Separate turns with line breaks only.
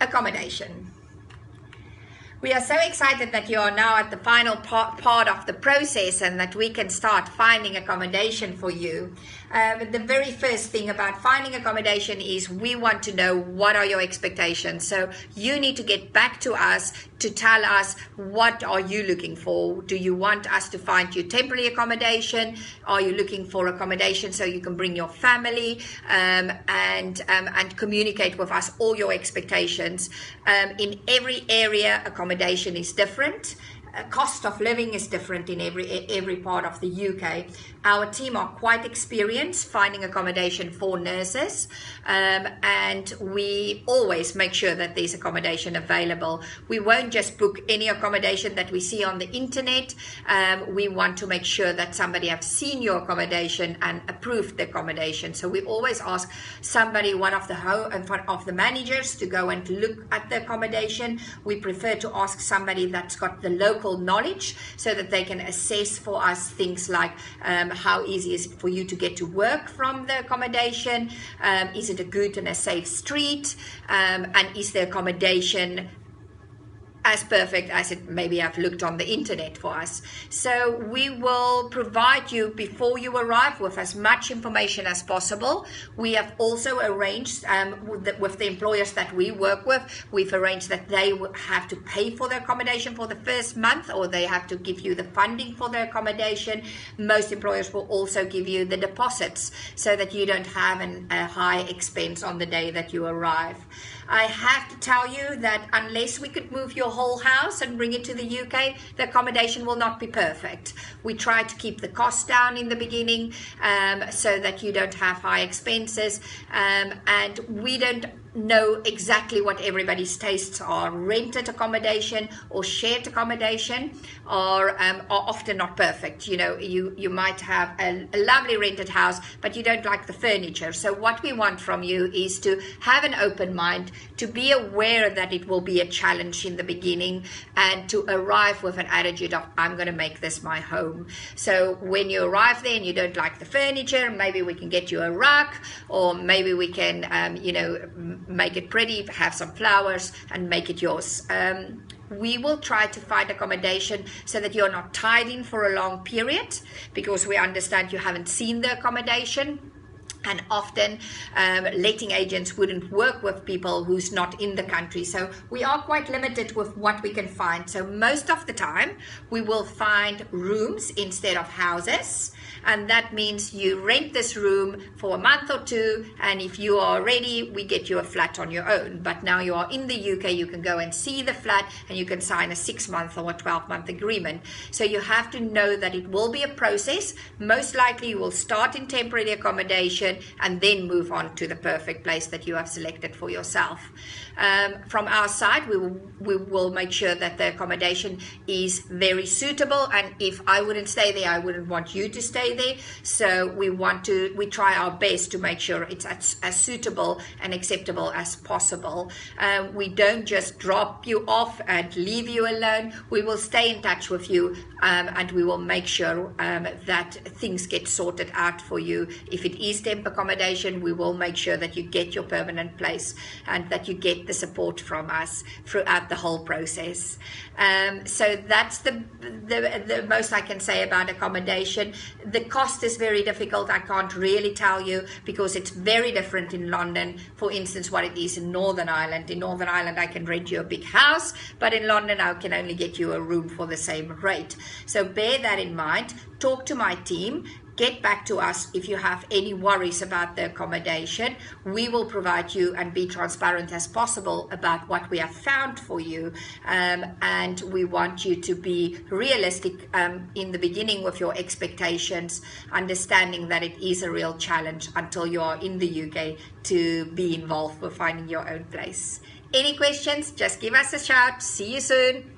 Accommodation. We are so excited that you are now at the final part of the process and that we can start finding accommodation for you. The very first thing about finding accommodation is we want to know what are your expectations. So you need to get back to us to tell us what are you looking for. Do you want us to find you temporary accommodation? Are you looking for accommodation so you can bring your family and communicate with us all your expectations? In every area, accommodation is different. Cost of living is different in every part of the UK. Our team are quite experienced finding accommodation for nurses, and we always make sure that there's accommodation available. We won't just book any accommodation that we see on the internet. We want to make sure that somebody has seen your accommodation and approved the accommodation. So we always ask somebody, one of the managers, to go and look at the accommodation. We prefer to ask somebody that's got the local knowledge so that they can assess for us things like how easy is it for you to get to work from the accommodation, is it a good and a safe street, and is the accommodation as perfect as it maybe have looked on the internet for us. So we will provide you before you arrive with as much information as possible. We have also arranged with the employers that we work with, we've arranged that they will have to pay for the accommodation for the first month, or they have to give you the funding for the accommodation. Most employers will also give you the deposits so that you don't have a high expense on the day that you arrive. I have to tell you that unless we could move your whole house and bring it to the UK, the accommodation will not be perfect. We try to keep the costs down in the beginning so that you don't have high expenses, and we don't know exactly what everybody's tastes are. Rented accommodation or shared accommodation are often not perfect. You know, you might have a lovely rented house, but you don't like the furniture. So what we want from you is to have an open mind, to be aware that it will be a challenge in the beginning, and to arrive with an attitude of, I'm going to make this my home. So when you arrive there and you don't like the furniture, maybe we can get you a rug, or maybe we can, make it pretty, have some flowers and make it yours. We will try to find accommodation so that you're not tied in for a long period, because we understand you haven't seen the accommodation. And often letting agents wouldn't work with people who's not in the country. So we are quite limited with what we can find. So most of the time we will find rooms instead of houses. And that means you rent this room for a month or two, and if you are ready, we get you a flat on your own. But now you are in the UK, you can go and see the flat, and you can sign a 6-month or a 12-month agreement. So you have to know that it will be a process. Most likely you will start in temporary accommodation and then move on to the perfect place that you have selected for yourself. From our side, we will make sure that the accommodation is very suitable, and if I wouldn't stay there, I wouldn't want you to stay there. So we try our best to make sure it's as suitable and acceptable as possible. We don't just drop you off and leave you alone. We will stay in touch with you, and we will make sure that things get sorted out for you. If it is temp accommodation, we will make sure that you get your permanent place and that you get the support from us throughout the whole process. So that's the most I can say about accommodation. The cost is very difficult. I can't really tell you because it's very different in London, for instance, what it is in Northern Ireland. In Northern Ireland, I can rent you a big house, but in London, I can only get you a room for the same rate. So bear that in mind. Talk to my team. Get back to us if you have any worries about the accommodation. We will provide you and be transparent as possible about what we have found for you. And we want you to be realistic in the beginning with your expectations, understanding that it is a real challenge until you are in the UK to be involved with finding your own place. Any questions? Just give us a shout. See you soon.